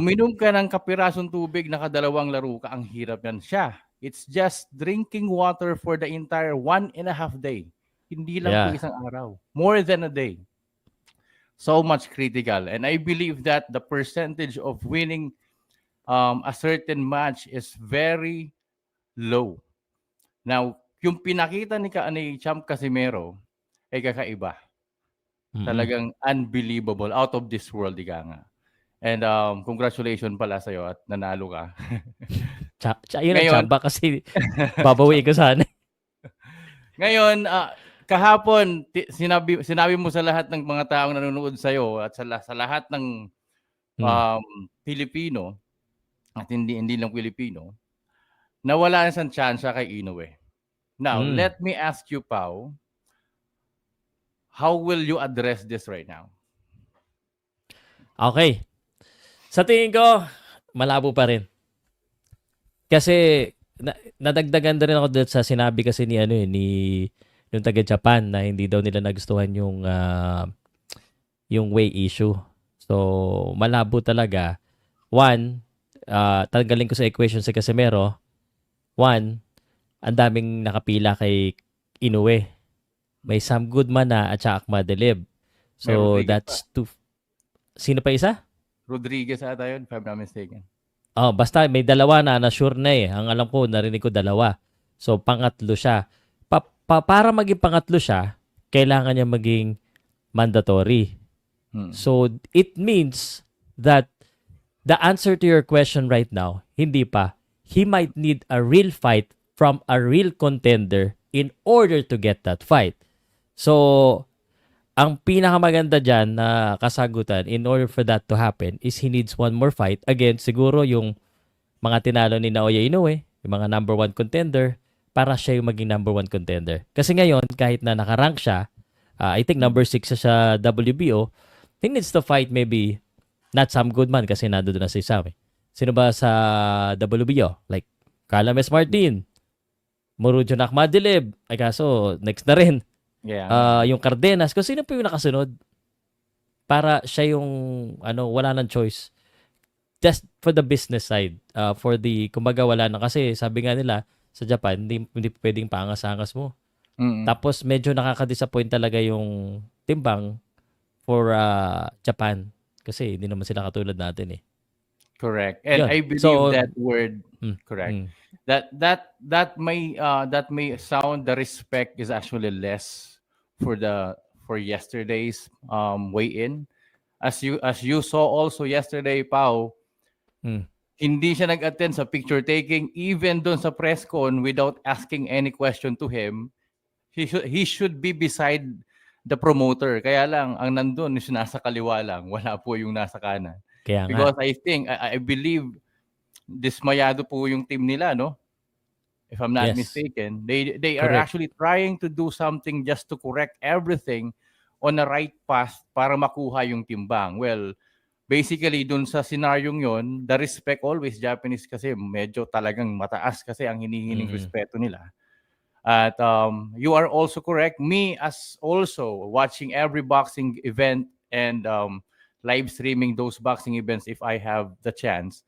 uminom ka ng kapirasong tubig, nakadalawang laro ka, ang hirap yan siya. It's just drinking water for the entire 1.5 day. Hindi lang po Yeah. isang araw. More than a day. So much critical. And I believe that the percentage of winning a certain match is very low. Now, yung pinakita ni Champ Casimero ay kakaiba. Talagang unbelievable, out of this world, ika nga. And congratulations pala sa'yo at nanalo ka. Yun ang Ngayon, tsamba kasi babawi ko sana. ngayon, kahapon, sinabi mo sa lahat ng mga taong nanonood sa'yo at sa lahat ng Pilipino, at hindi lang Pilipino, na wala na siyang tsansya kay Inoue. Now, let me ask you, Pao, how will you address this right now? Okay. Sa tingin ko, malabo pa rin. Kasi nadagdagan rin ako dito sa sinabi kasi ni yung taga Japan na hindi daw nila nagustuhan yung way issue. So, malabo talaga. One, tanggalin ko sa equation si Casimero. One, ang daming nakapila kay Inoue. May Sam Goodman na at saka Akmadilib. So, that's two. Sino pa isa? Rodriguez ata yun, if I'm not mistaken. Oh, basta may dalawa na sure na eh. Ang alam ko, narinig ko dalawa. So, pangatlo siya. Para maging pangatlo siya, kailangan niya maging mandatory. So, it means that the answer to your question right now, hindi pa. He might need a real fight from a real contender in order to get that fight. So, ang pinakamaganda dyan na kasagutan in order for that to happen is he needs one more fight. Again, siguro yung mga tinalo ni Naoya Inoue, yung mga number 1 contender, para siya yung maging number 1 contender. Kasi ngayon, kahit na nakarank siya, I think number 6 siya sa WBO, he needs to fight maybe not Sam Goodman kasi nandoon na si Sam. Sino ba sa WBO? Like, Calames Martin, Murujo Nakmadilib, ay kaso, next na rin. Yeah. Yung Cardenas, kung sino po yung nakasunod para siya yung wala nang choice. Just for the business side, for the kumbaga wala na kasi sabi nga nila sa Japan hindi pwedeng paangas-angas mo. Tapos medyo nakaka-disappoint talaga yung timbang for Japan kasi hindi naman sila katulad natin eh. Correct. And I believe that word correct. That may sound the respect is actually less for yesterday's weigh-in. As you saw also yesterday, Pao, hindi siya nag-attend sa picture taking even doon sa press con without asking any question to him. He should be beside the promoter. Kaya lang ang nandun is nasa kaliwa lang, wala po yung nasa kanan. Because I believe dismayado po yung team nila, no? If I'm not mistaken, they are actually trying to do something just to correct everything on the right path para makuha yung timbang. Well, basically dun sa senaryong yon, the respect always Japanese kasi medyo talagang mataas kasi ang hinihiling respeto nila. At you are also correct. Me as also watching every boxing event and live streaming those boxing events if I have the chance,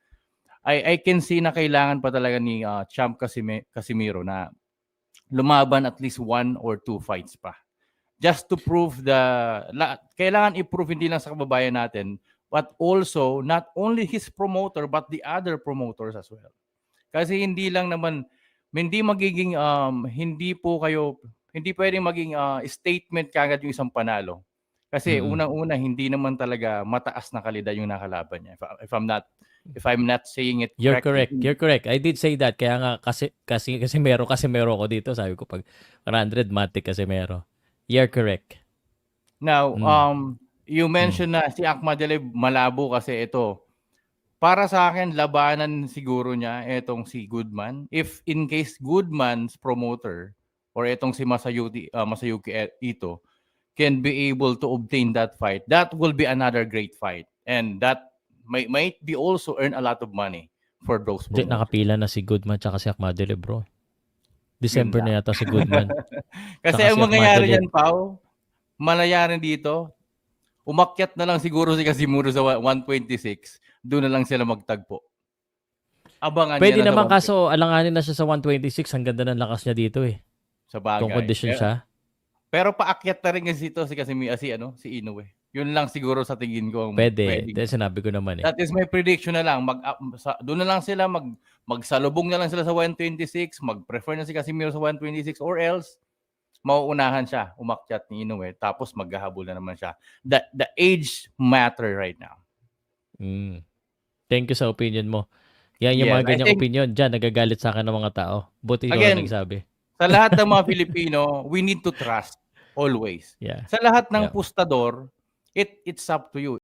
I can see na kailangan pa talaga ni Champ Casimero na lumaban at least 1 or 2 fights pa. Just to prove kailangan i-prove hindi lang sa kababayan natin, but also not only his promoter but the other promoters as well. Kasi hindi lang naman, hindi magiging, hindi pwedeng maging statement kagad yung isang panalo. Kasi unang-una, hindi naman talaga mataas na kalidad yung nakalaban niya. If I'm not saying it correctly. You're correct. I did say that. Kaya nga, kasi meron ako dito. Sabi ko, pag 100, matik kasi meron. You're correct. Now, you mentioned na si Akmadilib malabo kasi ito. Para sa akin, labanan siguro niya itong si Goodman. If in case Goodman's promoter or itong si Masayuki Ito can be able to obtain that fight, that will be another great fight. And that might be also earn a lot of money for those promoters. Nakapila na si Goodman tsaka si Akmadilib, bro. December na yata si Goodman. Kasi ang mangyayari dyan, Pao, malayarin dito, umakyat na lang siguro si Casimero sa 126. doon na lang sila magtagpo. Abangan Pwede niya na naman sa kaso alanganin na siya sa 126. Ang ganda ng lakas niya dito eh. sa Kung bagay. condition siya. Pero paakyat na rin kasi ito si Inoue. Yun lang siguro sa tingin ko. Pwede. Sinabi ko naman eh. That is my prediction na lang. Doon na lang sila, magsalubong na lang sila sa 126, mag-prefer na si Casimiro sa 126 or else, mauunahan siya, umakyat ni Inoue, tapos maghahabol na naman siya. The age matter right now. Thank you sa opinion mo. Yan yung mga ganyang opinion. Diyan, nagagalit sa akin ng mga tao. Buti ikaw ang nagsabi. Sa lahat ng mga Filipino, we need to trust always. Yeah. Sa lahat ng pustador, it's up to you.